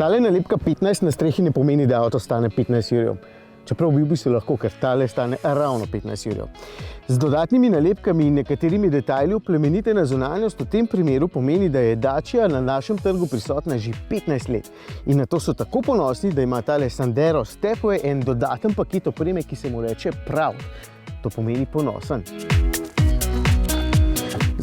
Tale nalepka 15 na strehi ne pomeni, da avto stane 15 jurjev. Čeprav bi se lahko, ker tale stane ravno 15 jurjev. Z dodatnimi nalepkami in nekaterimi detajli oplemenitena zunanjost v tem primeru pomeni, da je Dacia na našem trgu prisotna že 15 let. In na to so tako ponosni, da ima tale Sandero Stepway en dodaten paket opreme, ki se mu reče Proud. To pomeni ponosen.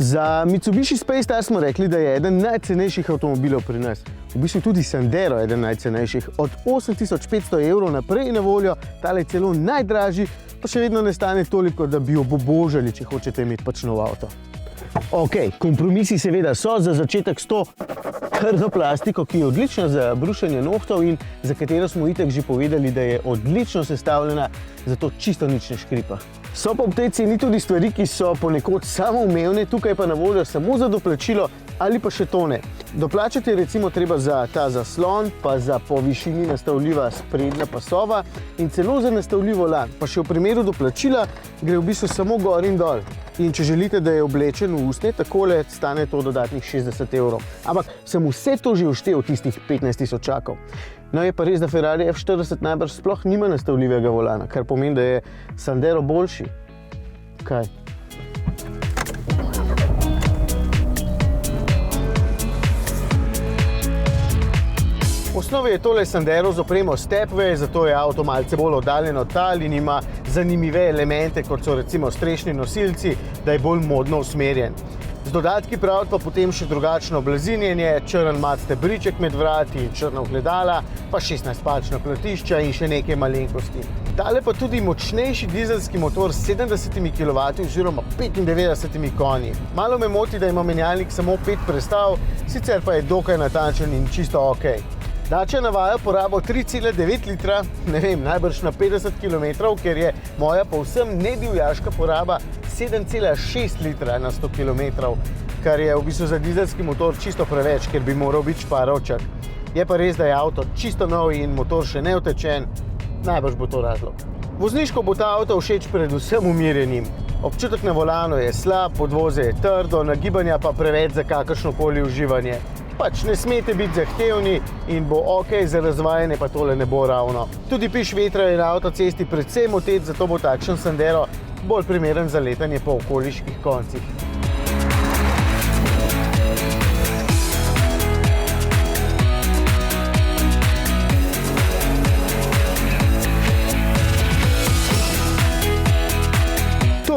Za Mitsubishi Space Star smo rekli, da je eden najcenejših avtomobilov pri nas. V bistvu tudi Sandero je eden najcenejših. Od 8500 evrov naprej na voljo, tale je celo najdražji, pa še vedno ne stane toliko, da bi jo obožali, če hočete imeti pač nov avto. Ok, kompromisi seveda so, za začetek 100 krdo plastiko, ki je odlična za brušenje nohtov in za katero smo itak že povedali, da je odlično sestavljena, zato čisto nič ne škripa. So pa ob tej ceni tudi stvari, ki so ponekod samoumevne, tukaj pa na voljo samo za doplačilo ali pa še to ne. Doplačati je recimo treba za ta zaslon, pa za po višini nastavljiva sprednja pasova in celo za nastavljivo lan. Pa še v primeru doplačila gre v bistvu samo gor in dol. In če želite, da je oblečen v usnje, takole stane to dodatnih 60 evrov. Ampak sem vse to že vštel tistih 15 tisočakov. No, je pa res, da Ferrari F40 najbrž sploh nima nastavljivega volana, kar pomeni, da je Sandero boljši. Kaj? V osnovi je tole Sandero z opremo Stepway, zato je avto malce bolj oddaljen od tal in ima zanimive elemente, kot so recimo strešni nosilci, da je bolj modno usmerjen. Z dodatki Proud pa potem še drugačno blazinjenje, črn mat stebriček med vrati in črna ogledala, pa 16-palčna platišča in še nekaj malenkosti. Tale pa tudi močnejši dizelski motor s 70 kW oziroma 95 konji. Malo me moti, da ima menjalnik samo 5 prestav, sicer pa je dokaj natančen in čisto ok. Dacia navaja porabo 3,9 litra, ne vem, najbrž na 50 km, ker je moja povsem nedivjaška poraba 7,6 litra na 100 km, kar je v bistvu za dizelski motor čisto preveč, ker bi moral biti šparovčak. Je pa res, da je avto čisto nov in motor še neutečen, najbrž bo to razlog. Vozniško bo ta avto všeč predvsem umirjenim. Občutek na volanu je slab, podvozje je trdo, nagibanja pa preveč za kakršnokoli uživanje. Pač ne smete biti zahtevni in bo ok, za razvajanje pa tole ne bo ravno. Tudi piš vetra je na avtocesti predvsem motet, zato bo takšen Sandero bolj primeren za letanje po okoliških koncih.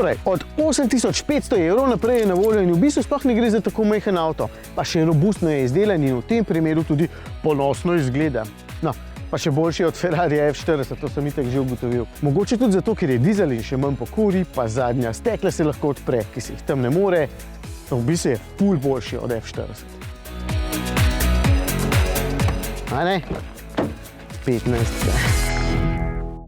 Torej, od 8500 evrov naprej je na voljo in v bistvu sploh ne gre za tako majhen avto, pa še robustno je izdelan in v tem primeru tudi ponosno izgleda. No, pa še boljši od Ferrari F40, to sem itak že ugotovil. Mogoče tudi zato, ker je dizel in še manj pokuri, pa zadnja stekla se lahko odpre, ki se jih tam ne more, v bistvu je ful boljši od F40. A ne? 15.